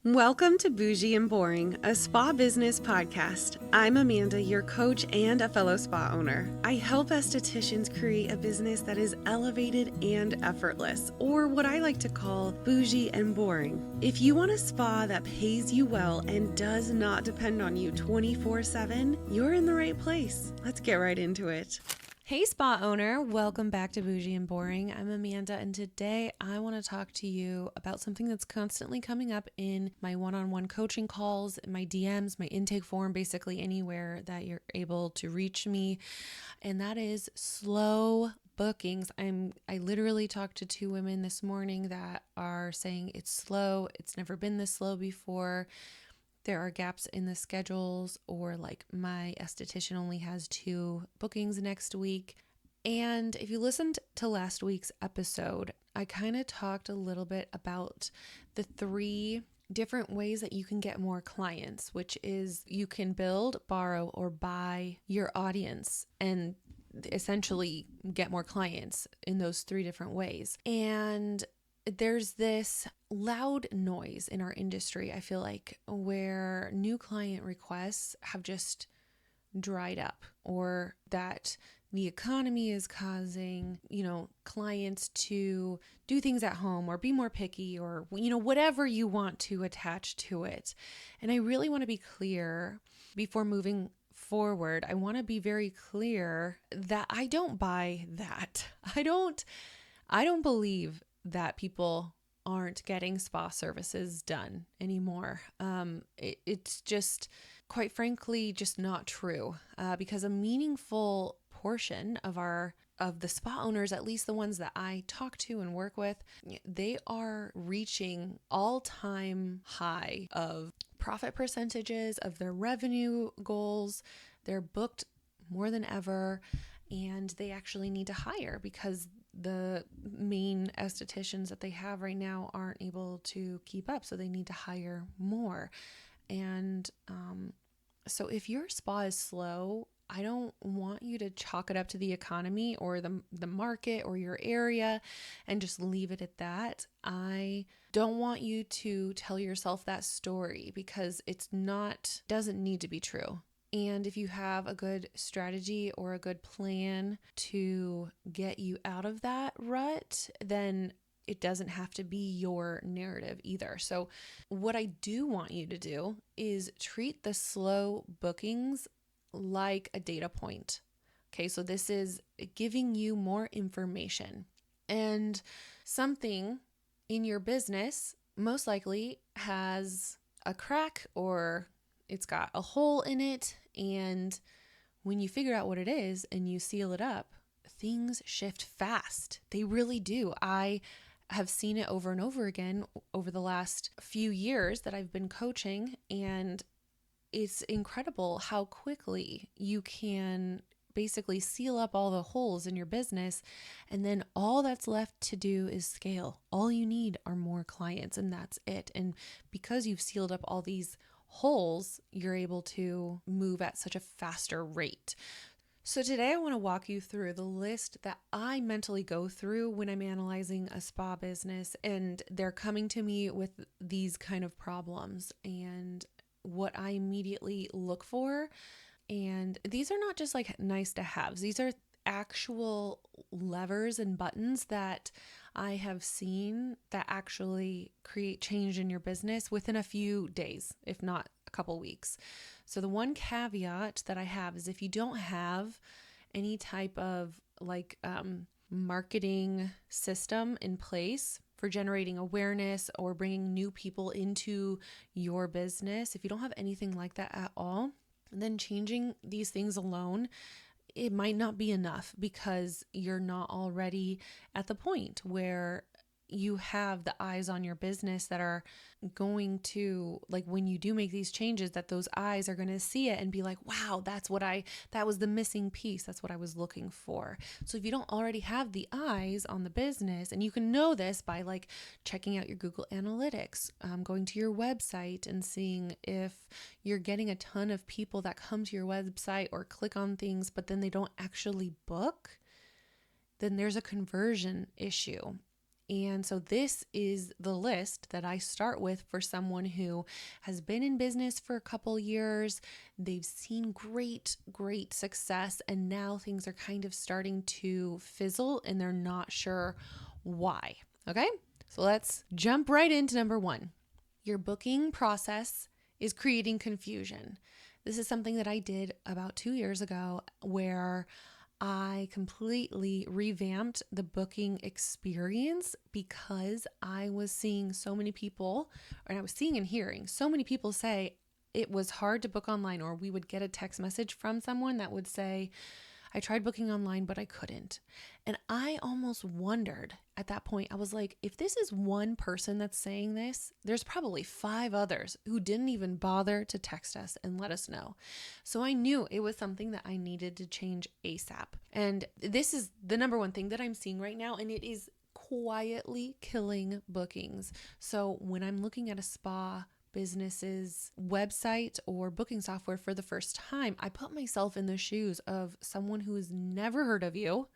Welcome to Bougie and Boring, a spa business podcast. I'm Amanda, your coach and a fellow spa owner. I help estheticians create a business that is elevated and effortless, or what I like to call bougie and boring. If you want a spa that pays you well and does not depend on you 24/7, you're in the right place. Let's get right into it. Hey spa owner, welcome back to Bougie and Boring. I'm Amanda, and today I want to talk to you about something that's constantly coming up in my one-on-one coaching calls, my DMs, my intake form, basically anywhere that you're able to reach me, and that is slow bookings. I literally talked to two women this morning that are saying it's slow. It's never been this slow before. There are gaps in the schedules, or like my esthetician only has 2 bookings next week. And if you listened to last week's episode, I kind of talked a little bit about the 3 different ways that you can get more clients, which is you can build, borrow, or buy your audience and essentially get more clients in those 3 different ways. And there's this loud noise in our industry, I feel like, where new client requests have just dried up, or that the economy is causing, clients to do things at home or be more picky, or, whatever you want to attach to it. And I really want to be clear before moving forward. I want to be very clear that I don't buy that. I don't believe that people aren't getting spa services done anymore. It's just, quite frankly, just not true, because a meaningful portion of the spa owners, at least the ones that I talk to and work with, they are reaching all-time high of profit percentages, of their revenue goals. They're booked more than ever, and they actually need to hire because the main estheticians that they have right now aren't able to keep up, so they need to hire more. And so if your spa is slow, I don't want you to chalk it up to the economy or the market or your area and just leave it at that. I don't want you to tell yourself that story, because doesn't need to be true. And if you have a good strategy or a good plan to get you out of that rut, then it doesn't have to be your narrative either. So what I do want you to do is treat the slow bookings like a data point. Okay, so this is giving you more information. And something in your business most likely has a crack, or it's got a hole in it, and when you figure out what it is and you seal it up, things shift fast. They really do. I have seen it over and over again over the last few years that I've been coaching, and it's incredible how quickly you can basically seal up all the holes in your business, and then all that's left to do is scale. All you need are more clients, and that's it. And because you've sealed up all these holes, you're able to move at such a faster rate. So today I want to walk you through the list that I mentally go through when I'm analyzing a spa business and they're coming to me with these kind of problems, and what I immediately look for. And these are not just like nice to haves. These are actual levers and buttons that I have seen that actually create change in your business within a few days, if not a couple weeks. So the one caveat that I have is if you don't have any type of marketing system in place for generating awareness or bringing new people into your business, if you don't have anything like that at all, then changing these things alone, it might not be enough, because you're not already at the point where you have the eyes on your business that are going to, like, when you do make these changes, that those eyes are going to see it and be like, wow, that was the missing piece. That's what I was looking for. So if you don't already have the eyes on the business, and you can know this by like checking out your Google Analytics, going to your website and seeing if you're getting a ton of people that come to your website or click on things, but then they don't actually book, then there's a conversion issue. And so this is the list that I start with for someone who has been in business for a couple years. They've seen great success, and now things are kind of starting to fizzle and they're not sure why. Okay, so let's jump right into number 1. Your booking process is creating confusion. This is something that I did about 2 years ago where I completely revamped the booking experience because I was seeing so many people, and I was seeing and hearing so many people say it was hard to book online, or we would get a text message from someone that would say, I tried booking online, but I couldn't. And I almost wondered at that point, I was like, if this is one person that's saying this, there's probably 5 others who didn't even bother to text us and let us know. So I knew it was something that I needed to change ASAP. And this is the number one thing that I'm seeing right now, and it is quietly killing bookings. So when I'm looking at a spa business's website or booking software for the first time, I put myself in the shoes of someone who has never heard of you,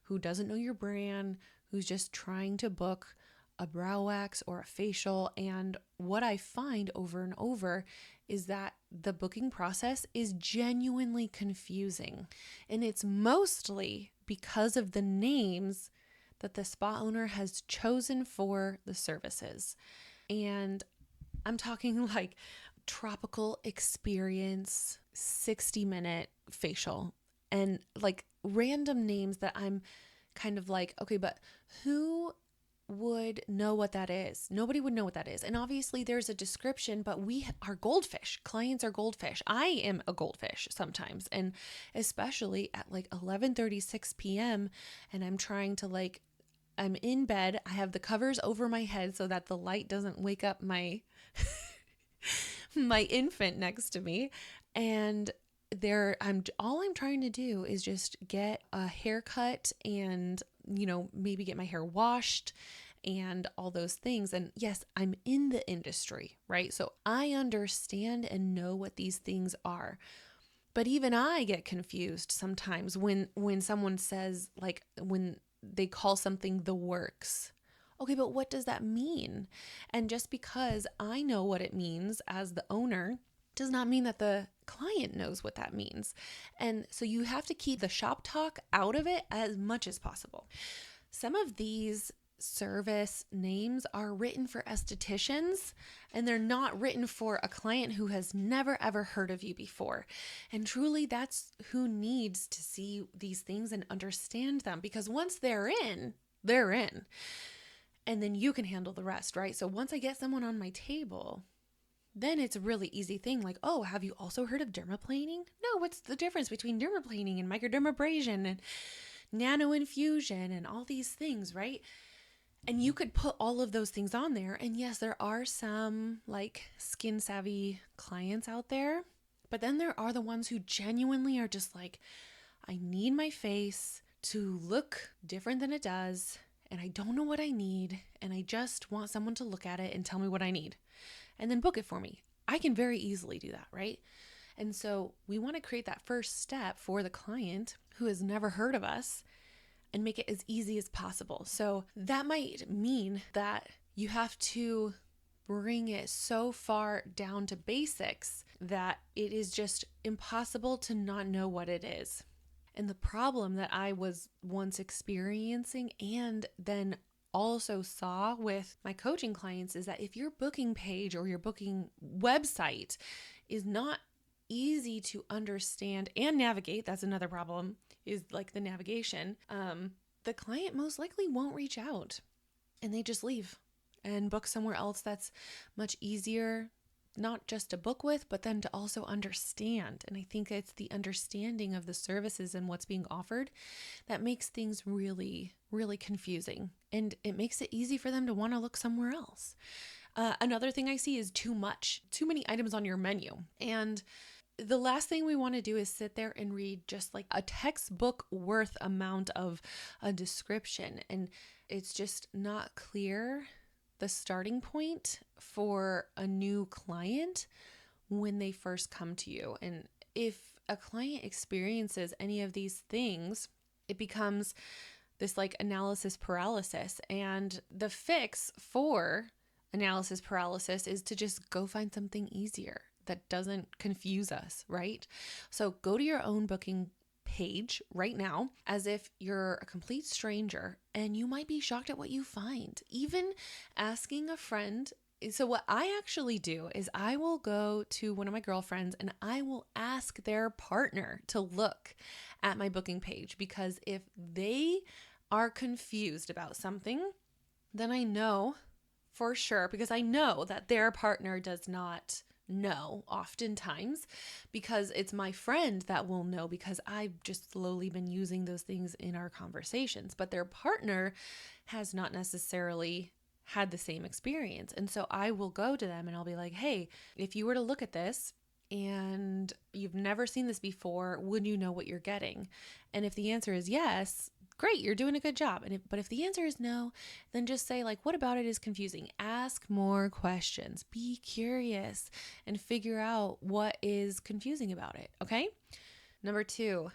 who doesn't know your brand, who's just trying to book a brow wax or a facial. And what I find over and over is that the booking process is genuinely confusing. And it's mostly because of the names that the spa owner has chosen for the services. And I'm talking like tropical experience, 60-minute facial, and like random names that I'm kind of like, okay, but who would know what that is? Nobody would know what that is. And obviously there's a description, but we are goldfish. Clients are goldfish. I am a goldfish sometimes. And especially at like 11:36 p.m. and I'm trying to I'm in bed. I have the covers over my head so that the light doesn't wake up my my infant next to me. And all I'm trying to do is just get a haircut and, maybe get my hair washed and all those things. And yes, I'm in the industry, right? So I understand and know what these things are. But even I get confused sometimes when someone says, like, when they call something the works. Okay, but what does that mean? And just because I know what it means as the owner does not mean that the client knows what that means. And so you have to keep the shop talk out of it as much as possible. Some of these service names are written for estheticians, and they're not written for a client who has never ever heard of you before. And truly, that's who needs to see these things and understand them, because once they're in, they're in. And then you can handle the rest, right? So once I get someone on my table, then it's a really easy thing. Like, oh, have you also heard of dermaplaning? No, what's the difference between dermaplaning and microdermabrasion and nano infusion and all these things, right? And you could put all of those things on there. And yes, there are some like skin savvy clients out there, but then there are the ones who genuinely are just like, I need my face to look different than it does, and I don't know what I need, and I just want someone to look at it and tell me what I need, and then book it for me. I can very easily do that, right? And so we want to create that first step for the client who has never heard of us and make it as easy as possible. So that might mean that you have to bring it so far down to basics that it is just impossible to not know what it is. And the problem that I was once experiencing and then also saw with my coaching clients is that if your booking page or your booking website is not easy to understand and navigate, that's another problem, is like the navigation, the client most likely won't reach out and they just leave and book somewhere else that's much easier, not just to book with, but then to also understand. And I think it's the understanding of the services and what's being offered that makes things really, really confusing. And it makes it easy for them to want to look somewhere else. Another thing I see is too many items on your menu. And the last thing we want to do is sit there and read just like a textbook worth amount of a description. And it's just not clear the starting point for a new client when they first come to you. And if a client experiences any of these things, it becomes this like analysis paralysis. And the fix for analysis paralysis is to just go find something easier that doesn't confuse us, right? So go to your own booking page right now as if you're a complete stranger, and you might be shocked at what you find. Even asking a friend. So what I actually do is I will go to one of my girlfriends and I will ask their partner to look at my booking page, because if they are confused about something, then I know for sure, because I know that their partner does not know oftentimes, because it's my friend that will know, because I've just slowly been using those things in our conversations, but their partner has not necessarily had the same experience. And so I will go to them and I'll be like, hey, if you were to look at this and you've never seen this before, would you know what you're getting? And if the answer is yes, great, you're doing a good job. But if the answer is no, then just say like, what about it is confusing? Ask more questions, be curious, and figure out what is confusing about it, okay? Number 2,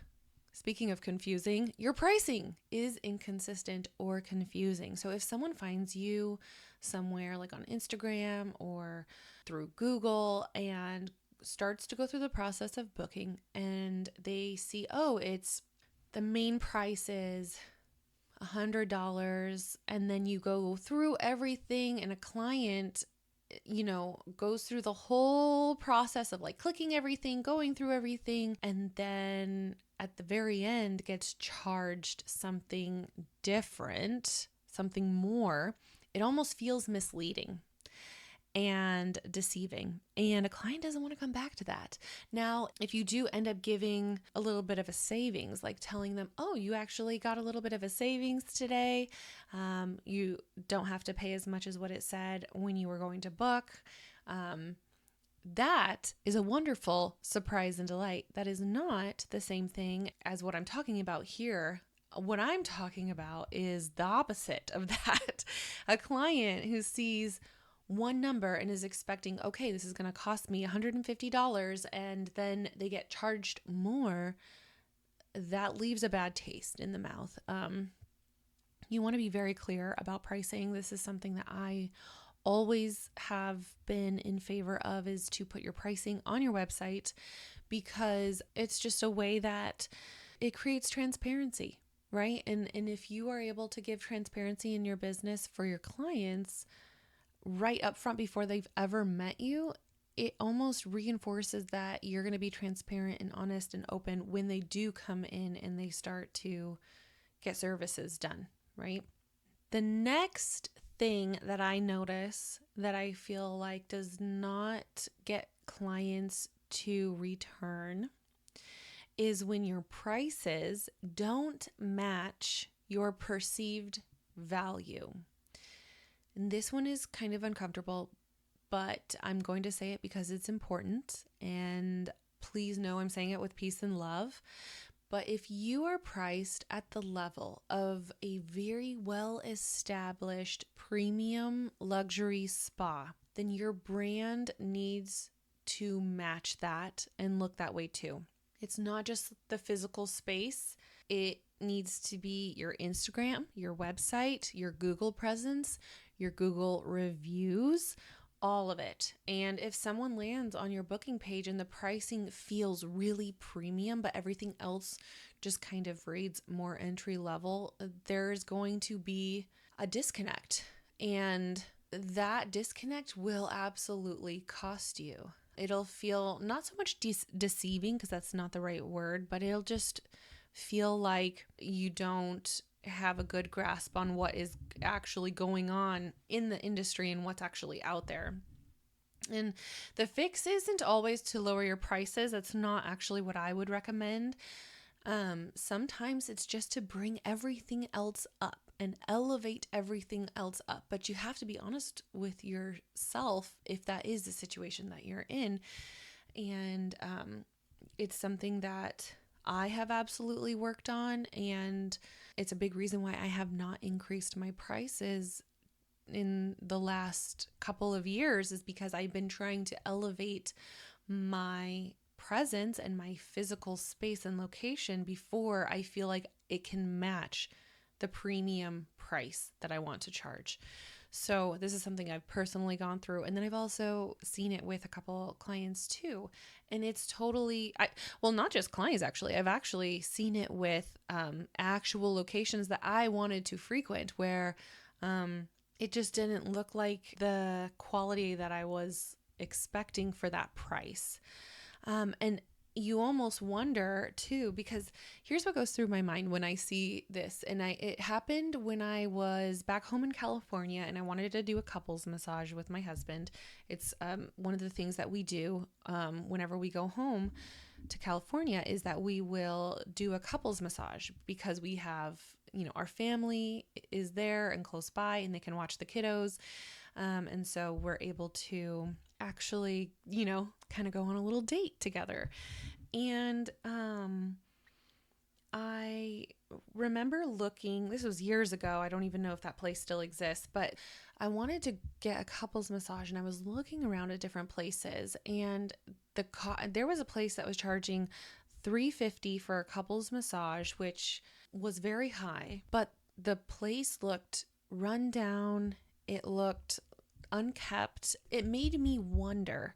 speaking of confusing, your pricing is inconsistent or confusing. So if someone finds you somewhere like on Instagram or through Google and starts to go through the process of booking, and they see, oh, it's the main price is $100, and then you go through everything, and a client, goes through the whole process of like clicking everything, going through everything, and then at the very end gets charged something different, something more. It almost feels misleading and deceiving, and a client doesn't want to come back to that. Now, if you do end up giving a little bit of a savings, like telling them, oh, you actually got a little bit of a savings today, you don't have to pay as much as what it said when you were going to book, that is a wonderful surprise and delight. That is not the same thing as what I'm talking about here. What I'm talking about is the opposite of that. A client who sees one number and is expecting, okay, this is going to cost me $150, and then they get charged more, that leaves a bad taste in the mouth. You want to be very clear about pricing. This is something that I always have been in favor of, is to put your pricing on your website, because it's just a way that it creates transparency, right? And if you are able to give transparency in your business for your clients right up front before they've ever met you, it almost reinforces that you're going to be transparent and honest and open when they do come in and they start to get services done, right? The next thing that I notice that I feel like does not get clients to return is when your prices don't match your perceived value. And this one is kind of uncomfortable, but I'm going to say it because it's important. And please know I'm saying it with peace and love. But if you are priced at the level of a very well-established premium luxury spa, then your brand needs to match that and look that way too. It's not just the physical space. It needs to be your Instagram, your website, your Google presence, your Google reviews, all of it. And if someone lands on your booking page and the pricing feels really premium, but everything else just kind of reads more entry level, there's going to be a disconnect. And that disconnect will absolutely cost you. It'll feel not so much deceiving, because that's not the right word, but it'll just feel like you don't have a good grasp on what is actually going on in the industry and what's actually out there. And the fix isn't always to lower your prices. That's not actually what I would recommend. Sometimes it's just to bring everything else up and elevate everything else up. But you have to be honest with yourself if that is the situation that you're in. And it's something that I have absolutely worked on, and it's a big reason why I have not increased my prices in the last couple of years, is because I've been trying to elevate my presence and my physical space and location before I feel like it can match the premium price that I want to charge. So this is something I've personally gone through. And then I've also seen it with a couple clients too. And it's totally, not just clients actually. I've actually seen it with actual locations that I wanted to frequent where it just didn't look like the quality that I was expecting for that price. And you almost wonder too, because here's what goes through my mind when I see this. And it happened when I was back home in California and I wanted to do a couples massage with my husband. It's one of the things that we do whenever we go home to California is that we will do a couples massage because we have, our family is there and close by and they can watch the kiddos. And so we're able to actually, kind of go on a little date together. And I remember looking, this was years ago. I don't even know if that place still exists, but I wanted to get a couples massage and I was looking around at different places and there was a place that was charging $350 for a couples massage, which was very high, but the place looked run down. It looked unkept. It made me wonder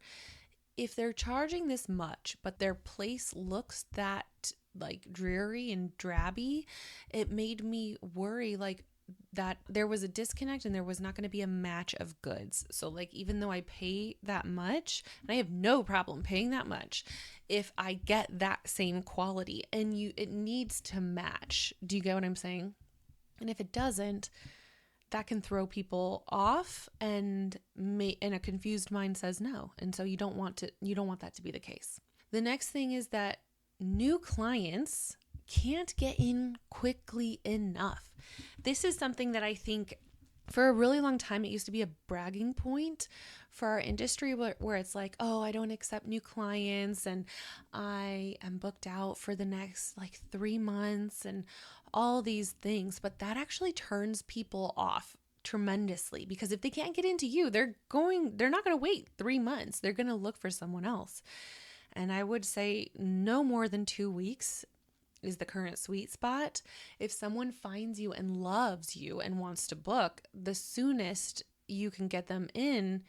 if they're charging this much, but their place looks that like dreary and drabby. It made me worry like that there was a disconnect and there was not going to be a match of goods. So like, even though I pay that much, and I have no problem paying that much, if I get that same quality and it needs to match. Do you get what I'm saying? And if it doesn't, that can throw people off and a confused mind says no. And so you don't want that to be the case. The next thing is that new clients can't get in quickly enough. This is something that I think for a really long time, it used to be a bragging point for our industry where it's like, oh, I don't accept new clients and I am booked out for the next like 3 months and all these things. But that actually turns people off tremendously because if they can't get into you, they're not going to wait 3 months. They're going to look for someone else. And I would say no more than 2 weeks is the current sweet spot. If someone finds you and loves you and wants to book, the soonest you can get them in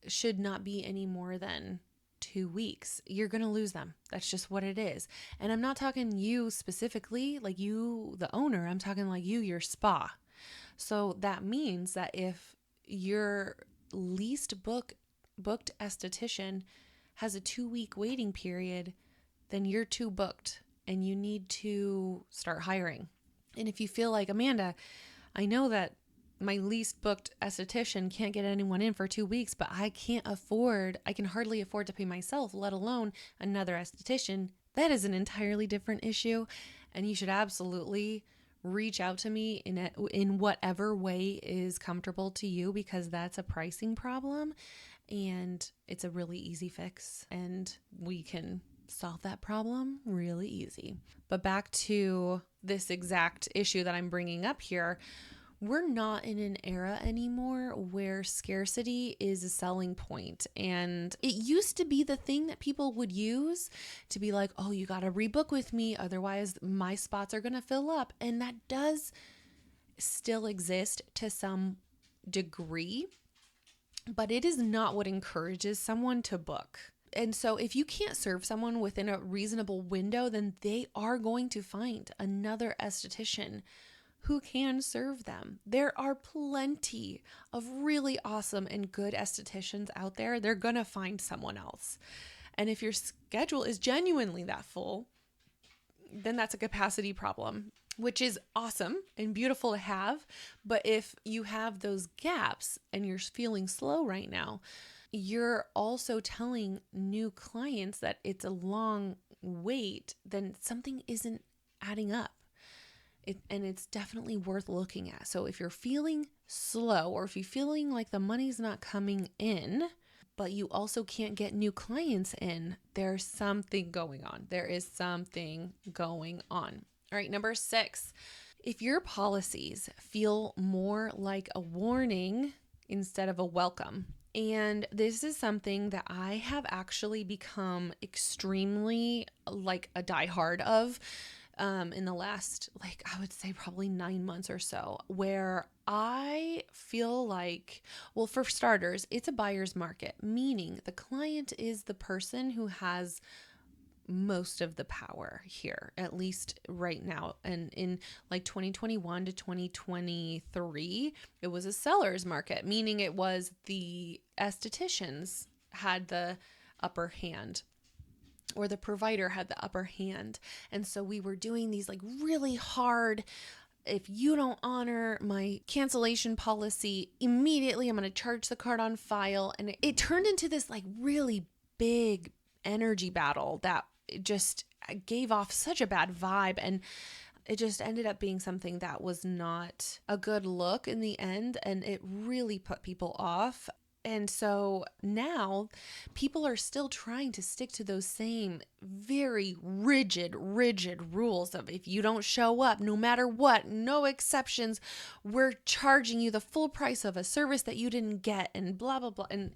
should not be any more than 2 weeks. You're going to lose them. That's just what it is. And I'm not talking you specifically, like you, the owner. I'm talking like you, your spa. So that means that if your least booked esthetician has a 2-week waiting period, then you're too booked and you need to start hiring. And if you feel like, Amanda, I know that my least booked esthetician can't get anyone in for 2 weeks, but I can hardly afford to pay myself, let alone another esthetician. That is an entirely different issue. And you should absolutely reach out to me in whatever way is comfortable to you, because that's a pricing problem and it's a really easy fix and we can solve that problem really easy. But back to this exact issue that I'm bringing up here, we're not in an era anymore where scarcity is a selling point. And it used to be the thing that people would use to be like, oh, you got to rebook with me, otherwise my spots are going to fill up. And that does still exist to some degree, but it is not what encourages someone to book. And so if you can't serve someone within a reasonable window, then they are going to find another esthetician who can serve them. There are plenty of really awesome and good estheticians out there. They're going to find someone else. And if your schedule is genuinely that full, then that's a capacity problem, which is awesome and beautiful to have. But if you have those gaps and you're feeling slow right now, you're also telling new clients that it's a long wait, then something isn't adding up. And it's definitely worth looking at. So if you're feeling slow or if you're feeling like the money's not coming in, but you also can't get new clients in, there's something going on. There is something going on. All right, number 6, if your policies feel more like a warning instead of a welcome. And this is something that I have actually become extremely like a diehard of. in the last, like, I would say probably 9 months or so, where I feel like, well, for starters, it's a buyer's market, meaning the client is the person who has most of the power here, at least right now. And in like 2021 to 2023, it was a seller's market, meaning it was the estheticians had the upper hand, or the provider had the upper hand. And so we were doing these like really hard, if you don't honor my cancellation policy, immediately I'm going to charge the card on file. And it turned into this like really big energy battle that just gave off such a bad vibe. And it just ended up being something that was not a good look in the end. And it really put people off. And so now people are still trying to stick to those same very rigid rules of, if you don't show up, no matter what, no exceptions, we're charging you the full price of a service that you didn't get, and blah, blah, blah. And,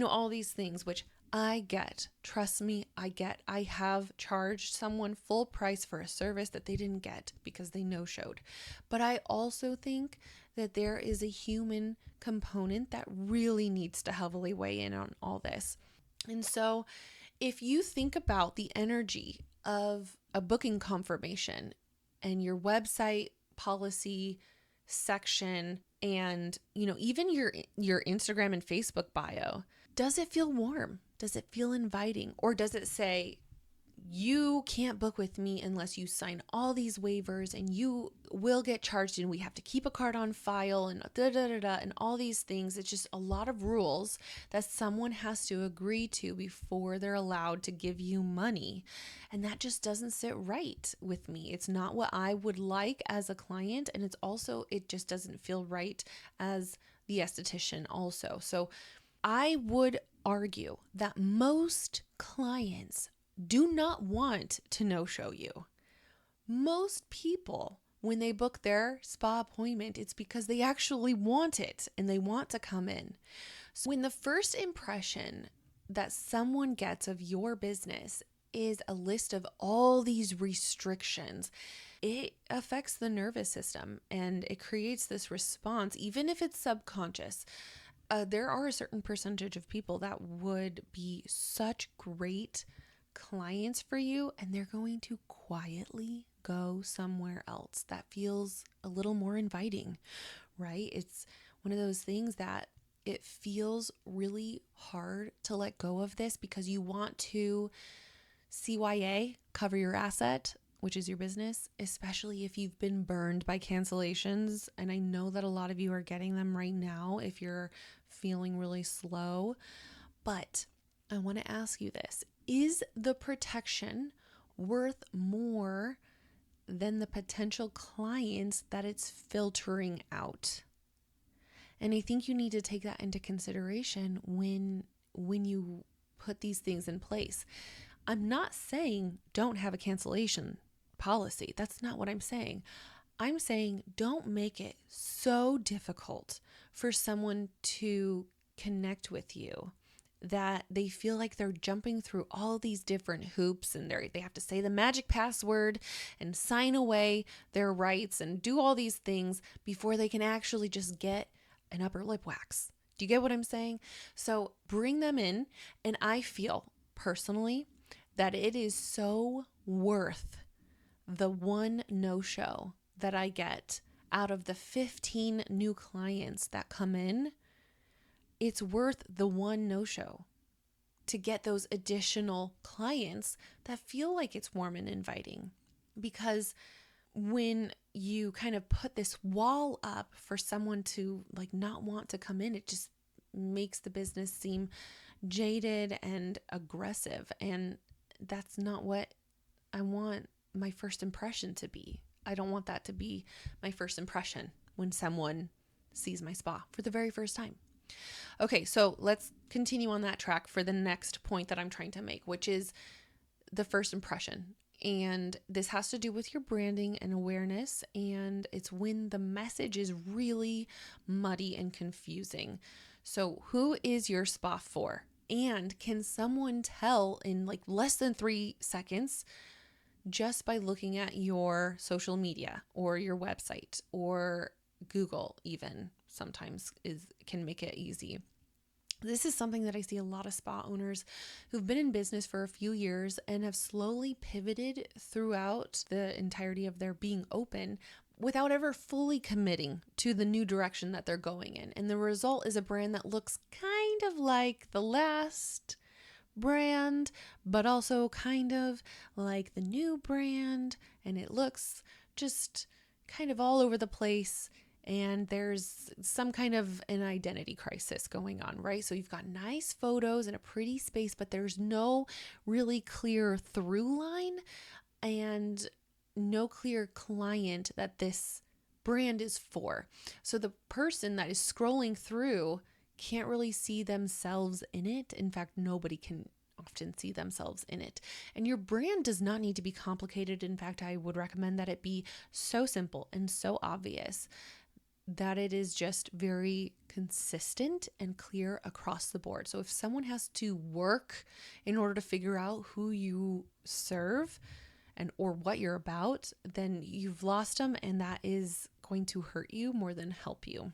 all these things, which I get. Trust me, I get. I have charged someone full price for a service that they didn't get because they no-showed. But I also think that there is a human component that really needs to heavily weigh in on all this. And so if you think about the energy of a booking confirmation and your website policy section, and even your Instagram and Facebook bio, does it feel warm? Does it feel inviting? Or does it say, you can't book with me unless you sign all these waivers, and you will get charged, and we have to keep a card on file, and and all these things? It's just a lot of rules that someone has to agree to before they're allowed to give you money. And that just doesn't sit right with me. It's not what I would like as a client. And it just doesn't feel right as the esthetician also. So I would argue that most clients do not want to no-show you. Most people, when they book their spa appointment, it's because they actually want it and they want to come in. So when the first impression that someone gets of your business is a list of all these restrictions, it affects the nervous system and it creates this response, even if it's subconscious. There are a certain percentage of people that would be such great clients for you, and they're going to quietly go somewhere else that feels a little more inviting, right? It's one of those things that it feels really hard to let go of this because you want to CYA, cover your asset, which is your business, especially if you've been burned by cancellations. And I know that a lot of you are getting them right now if you're feeling really slow. But I want to ask you this. Is the protection worth more than the potential clients that it's filtering out? And I think you need to take that into consideration when you put these things in place. I'm not saying don't have a cancellation policy. That's not what I'm saying. I'm saying don't make it so difficult for someone to connect with you that they feel like they're jumping through all these different hoops, and they have to say the magic password and sign away their rights and do all these things before they can actually just get an upper lip wax. Do you get what I'm saying? So bring them in, and I feel personally that it is so worth the one no-show that I get out of the 15 new clients that come in. It's worth the one no-show to get those additional clients that feel like it's warm and inviting. Because when you kind of put this wall up for someone to like not want to come in, it just makes the business seem jaded and aggressive. And that's not what I want my first impression to be. I don't want that to be my first impression when someone sees my spa for the very first time. Okay, so let's continue on that track for the next point that I'm trying to make, which is the first impression. And this has to do with your branding and awareness. And it's when the message is really muddy and confusing. So who is your spa for? And can someone tell in like less than 3 seconds, just by looking at your social media or your website, or Google even sometimes can make it easy. This is something that I see a lot of spa owners who've been in business for a few years and have slowly pivoted throughout the entirety of their being open without ever fully committing to the new direction that they're going in. And the result is a brand that looks kind of like the last brand, but also kind of like the new brand. And it looks just kind of all over the place. And there's some kind of an identity crisis going on, right? So you've got nice photos and a pretty space, but there's no really clear through line and no clear client that this brand is for. So the person that is scrolling through can't really see themselves in it. In fact, nobody can often see themselves in it. And your brand does not need to be complicated. In fact, I would recommend that it be so simple and so obvious that it is just very consistent and clear across the board. So if someone has to work in order to figure out who you serve and or what you're about, then you've lost them, and that is going to hurt you more than help you.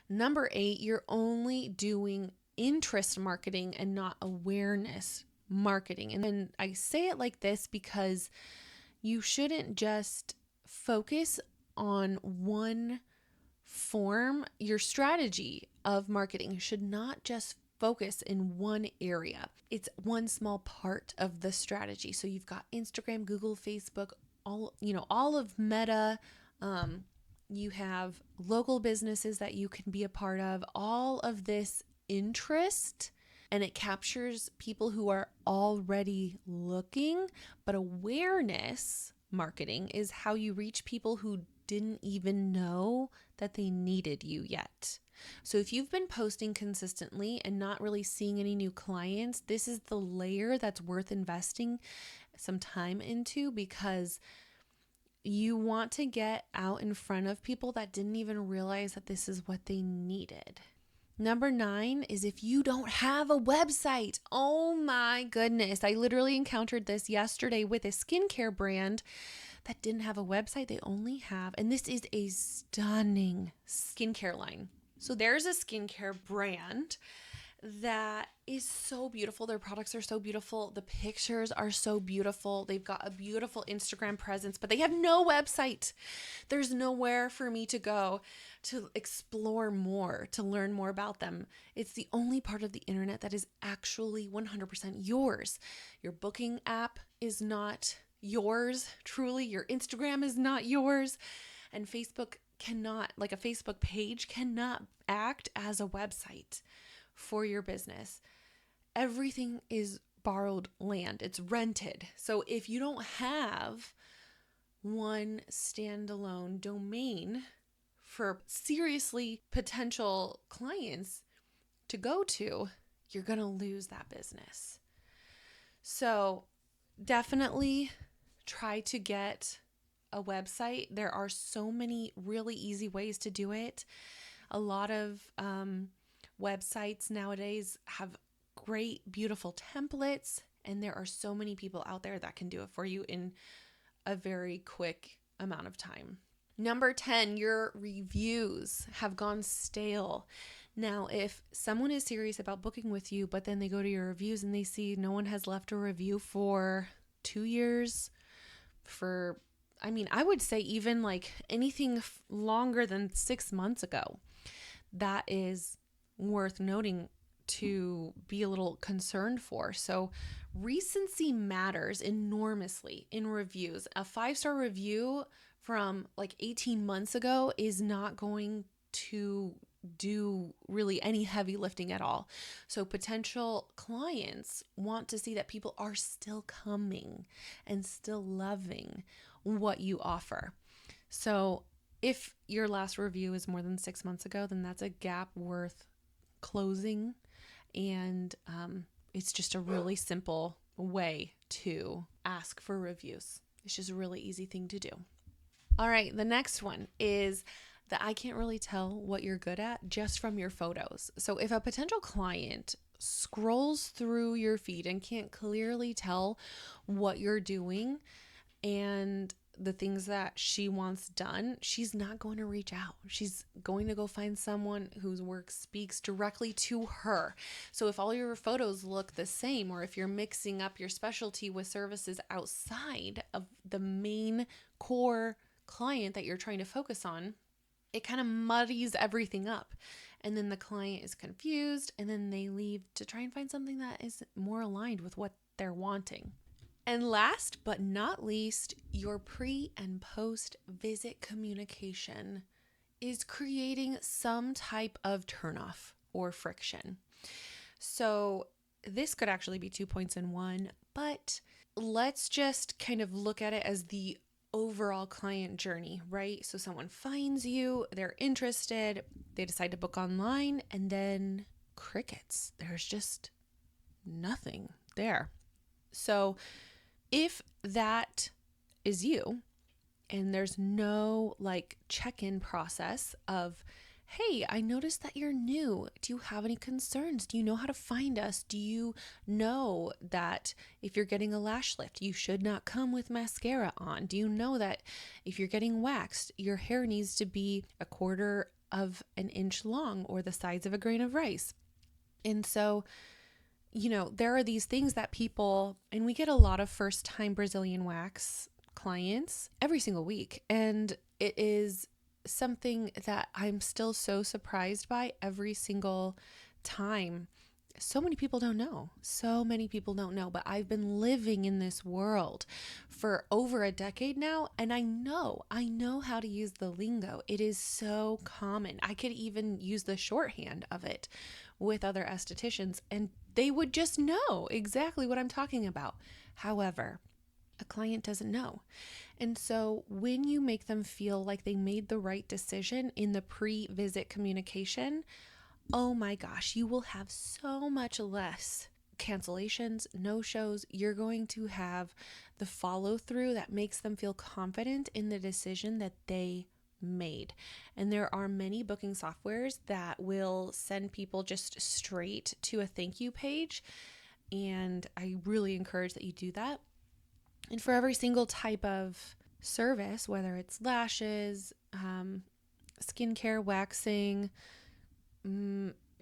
Number 8, you're only doing interest marketing and not awareness marketing. And then I say it like this because you shouldn't just focus on one form. Your strategy of marketing should not just focus in one area. It's one small part of the strategy. So you've got Instagram, Google, Facebook, all of Meta. You have local businesses that you can be a part of. All of this interest, and it captures people who are already looking. But awareness marketing is how you reach people who didn't even know that they needed you yet. So if you've been posting consistently and not really seeing any new clients, this is the layer that's worth investing some time into, because you want to get out in front of people that didn't even realize that this is what they needed. Number 9 is if you don't have a website. Oh my goodness. I literally encountered this yesterday with a skincare brand that didn't have a website. They only have, and this is a stunning skincare line. So there's a skincare brand that is so beautiful. Their products are so beautiful. The pictures are so beautiful. They've got a beautiful Instagram presence, but they have no website. There's nowhere for me to go to explore more, to learn more about them. It's the only part of the internet that is actually 100% yours. Your booking app is not yours, truly. Your Instagram is not yours. And Facebook cannot, like a Facebook page, cannot act as a website for your business. Everything is borrowed land. It's rented. So if you don't have one standalone domain for seriously potential clients to go to, you're going to lose that business. So definitely try to get a website. There are so many really easy ways to do it. A lot of websites nowadays have great, beautiful templates, and there are so many people out there that can do it for you in a very quick amount of time. Number 10, your reviews have gone stale. Now, if someone is serious about booking with you, but then they go to your reviews and they see no one has left a review for 2 years, I would say even like anything longer than 6 months ago, that is worth noting to be a little concerned for. So recency matters enormously in reviews. A 5-star review from like 18 months ago is not going to do really any heavy lifting at all. So potential clients want to see that people are still coming and still loving what you offer. So if your last review is more than 6 months ago, then that's a gap worth closing. And it's just a really simple way to ask for reviews. It's just a really easy thing to do. All right, the next one is that I can't really tell what you're good at just from your photos. So if a potential client scrolls through your feed and can't clearly tell what you're doing, and the things that she wants done, she's not going to reach out. She's going to go find someone whose work speaks directly to her. So if all your photos look the same, or if you're mixing up your specialty with services outside of the main core client that you're trying to focus on, it kind of muddies everything up. And then the client is confused, and then they leave to try and find something that is more aligned with what they're wanting. And last but not least, your pre and post visit communication is creating some type of turnoff or friction. So this could actually be 2 points in one, but let's just kind of look at it as the overall client journey, right? So someone finds you, they're interested, they decide to book online, and then crickets. There's just nothing there. So if that is you, and there's no check-in process of, hey, I noticed that you're new. Do you have any concerns? Do you know how to find us? Do you know that if you're getting a lash lift, you should not come with mascara on? Do you know that if you're getting waxed, your hair needs to be 1/4 of an inch long or the size of a grain of rice? And so, there are these things that people, and we get a lot of first-time Brazilian wax clients every single week. And it is something that I'm still so surprised by every single time. So many people don't know. But I've been living in this world for over a decade now, and I know how to use the lingo. It is so common. I could even use the shorthand of it with other estheticians, and they would just know exactly what I'm talking about. However, a client doesn't know. And so when you make them feel like they made the right decision in the pre-visit communication, oh my gosh, you will have so much less cancellations, no-shows. You're going to have the follow-through that makes them feel confident in the decision that they made. And there are many booking softwares that will send people just straight to a thank you page. And I really encourage that you do that. And for every single type of service, whether it's lashes, skincare, waxing,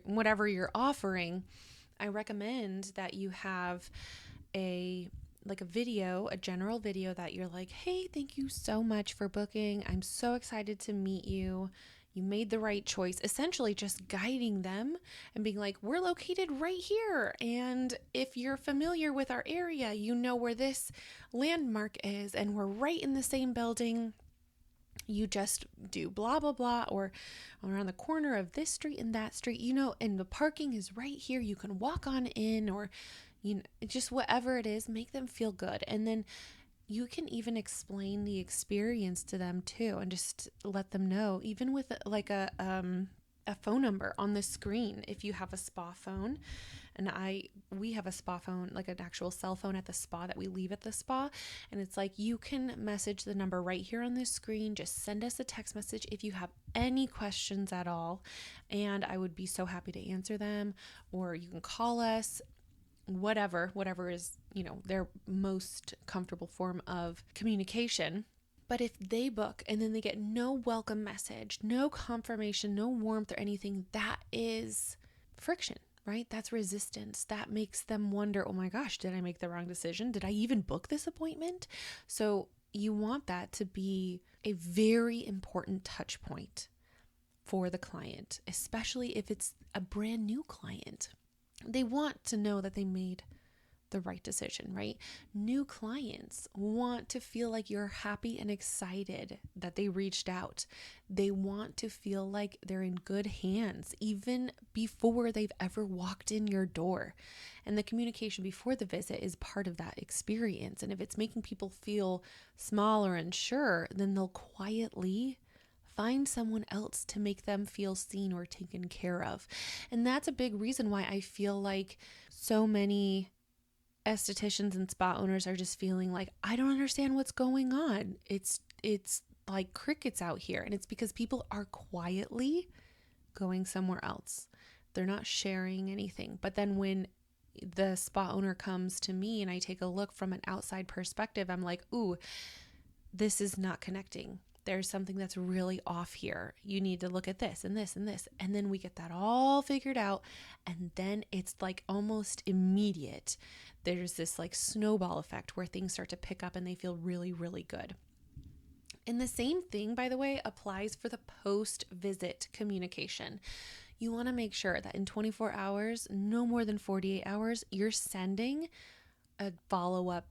whatever you're offering, I recommend that you have a video, a general video that you're like, hey, thank you so much for booking. I'm so excited to meet you. You made the right choice. Essentially just guiding them and being like, we're located right here. And if you're familiar with our area, you know where this landmark is, and we're right in the same building. You just do blah, blah, blah, or around the corner of this street and that street, and the parking is right here. You can walk on in, or, just whatever it is, make them feel good. And then you can even explain the experience to them too, and just let them know, even with a phone number on the screen. If you have a spa phone, and we have a spa phone, like an actual cell phone at the spa that we leave at the spa. And it's like, you can message the number right here on this screen. Just send us a text message if you have any questions at all. And I would be so happy to answer them, or you can call us. Whatever is, their most comfortable form of communication. But if they book and then they get no welcome message, no confirmation, no warmth or anything, that is friction, right? That's resistance. That makes them wonder, oh my gosh, did I make the wrong decision? Did I even book this appointment? So you want that to be a very important touch point for the client, especially if it's a brand new client. They want to know that they made the right decision, right? New clients want to feel like you're happy and excited that they reached out. They want to feel like they're in good hands, even before they've ever walked in your door. And the communication before the visit is part of that experience. And if it's making people feel small or unsure, then they'll quietly find someone else to make them feel seen or taken care of. And that's a big reason why I feel like so many estheticians and spa owners are just feeling like, I don't understand what's going on. It's like crickets out here. And it's because people are quietly going somewhere else. They're not sharing anything. But then when the spa owner comes to me and I take a look from an outside perspective, I'm like, ooh, this is not connecting. There's something that's really off here. You need to look at this and this and this. And then we get that all figured out. And then it's like almost immediate. There's this like snowball effect where things start to pick up and they feel really, really good. And the same thing, by the way, applies for the post-visit communication. You want to make sure that in 24 hours, no more than 48 hours, you're sending a follow-up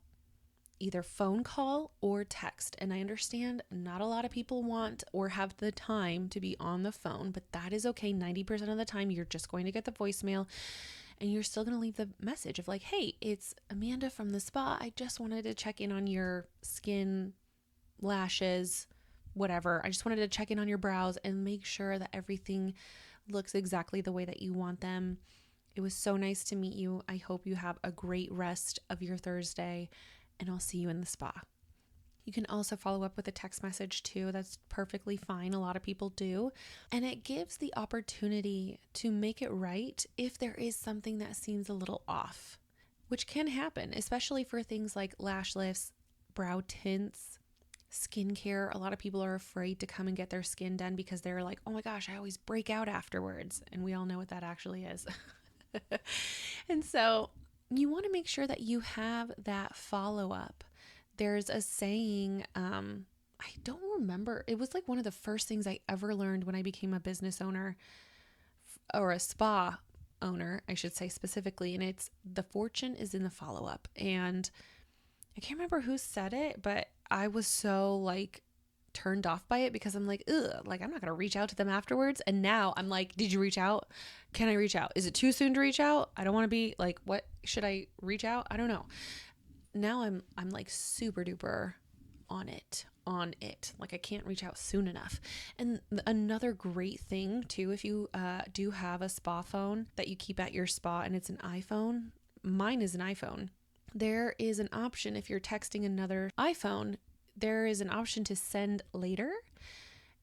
either phone call or text. And I understand not a lot of people want or have the time to be on the phone, but that is okay. 90% of the time, you're just going to get the voicemail and you're still going to leave the message of like, hey, it's Amanda from the spa. I just wanted to check in on your skin, lashes, whatever. I just wanted to check in on your brows and make sure that everything looks exactly the way that you want them. It was so nice to meet you. I hope you have a great rest of your Thursday, and I'll see you in the spa. You can also follow up with a text message too. That's perfectly fine. A lot of people do. And it gives the opportunity to make it right if there is something that seems a little off, which can happen, especially for things like lash lifts, brow tints, skincare. A lot of people are afraid to come and get their skin done because they're like, oh my gosh, I always break out afterwards. And we all know what that actually is. And so you want to make sure that you have that follow-up. There's a saying, I don't remember. It was like one of the first things I ever learned when I became a business owner or a spa owner, I should say specifically. And it's the fortune is in the follow-up. And I can't remember who said it, but I was so like turned off by it because I'm like, ugh, like I'm not going to reach out to them afterwards. And now I'm like, did you reach out? Can I reach out? Is it too soon to reach out? I don't want to be like, what should I reach out? I don't know. Now I'm like super duper on it. Like I can't reach out soon enough. And another great thing too, if you do have a spa phone that you keep at your spa and it's an iPhone, mine is an iPhone. There is an option if you're texting another iPhone, there is an option to send later.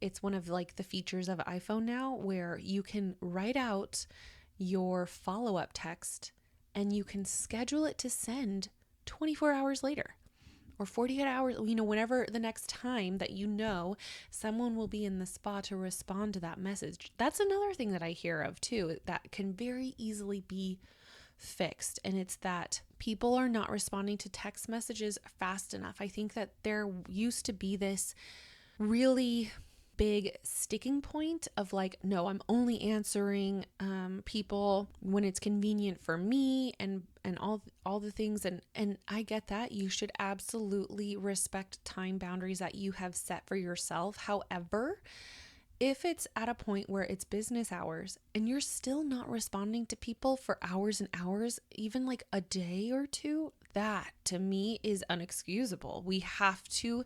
It's one of like the features of iPhone now where you can write out your follow-up text and you can schedule it to send 24 hours later or 48 hours, whenever the next time that someone will be in the spa to respond to that message. That's another thing that I hear of too, that can very easily be fixed. And it's that people are not responding to text messages fast enough. I think that there used to be this really big sticking point of like, no, I'm only answering people when it's convenient for me and all the things. And I get that. You should absolutely respect time boundaries that you have set for yourself. However, if it's at a point where it's business hours and you're still not responding to people for hours and hours, even like a day or two, that to me is unexcusable. We have to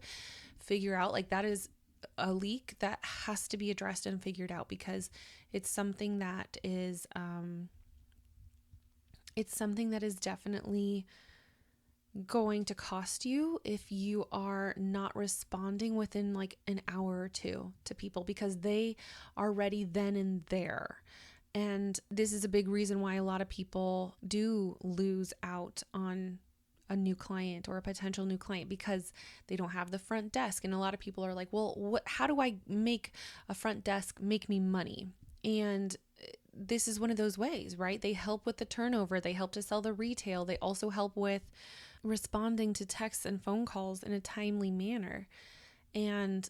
figure out, like, that is a leak that has to be addressed and figured out, because it's something that is definitely going to cost you if you are not responding within like an hour or two to people, because they are ready then and there. And this is a big reason why a lot of people do lose out on a new client or a potential new client, because they don't have the front desk. And a lot of people are like, well, how do I make a front desk make me money? And this is one of those ways, right? They help with the turnover. They help to sell the retail. They also help with responding to texts and phone calls in a timely manner. And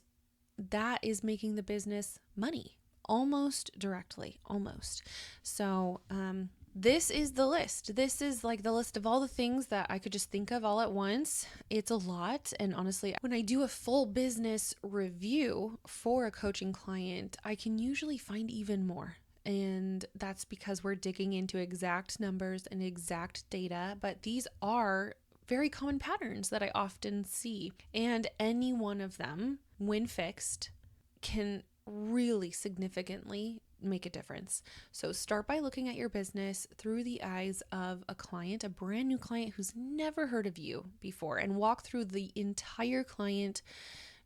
that is making the business money almost directly, almost. So, this is the list. This is like the list of all the things that I could just think of all at once. It's a lot. And honestly, when I do a full business review for a coaching client, I can usually find even more. And that's because we're digging into exact numbers and exact data. But these are very common patterns that I often see. And any one of them, when fixed, can really significantly make a difference. So start by looking at your business through the eyes of a client, a brand new client who's never heard of you before, and walk through the entire client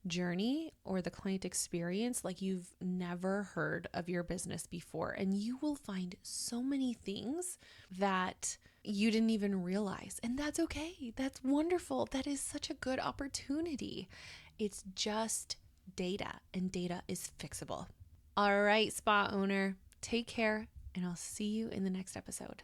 journey or the client experience like you've never heard of your business before. And you will find so many things that you didn't even realize. And that's okay. That's wonderful. That is such a good opportunity. It's just data, and data is fixable. All right, spa owner, take care, and I'll see you in the next episode.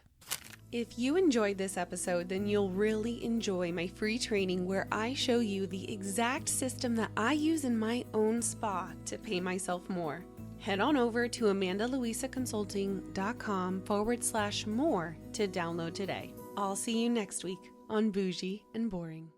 If you enjoyed this episode, then you'll really enjoy my free training where I show you the exact system that I use in my own spa to pay myself more. Head on over to amandaluisaconsulting.com/more to download today. I'll see you next week on Bougie and Boring.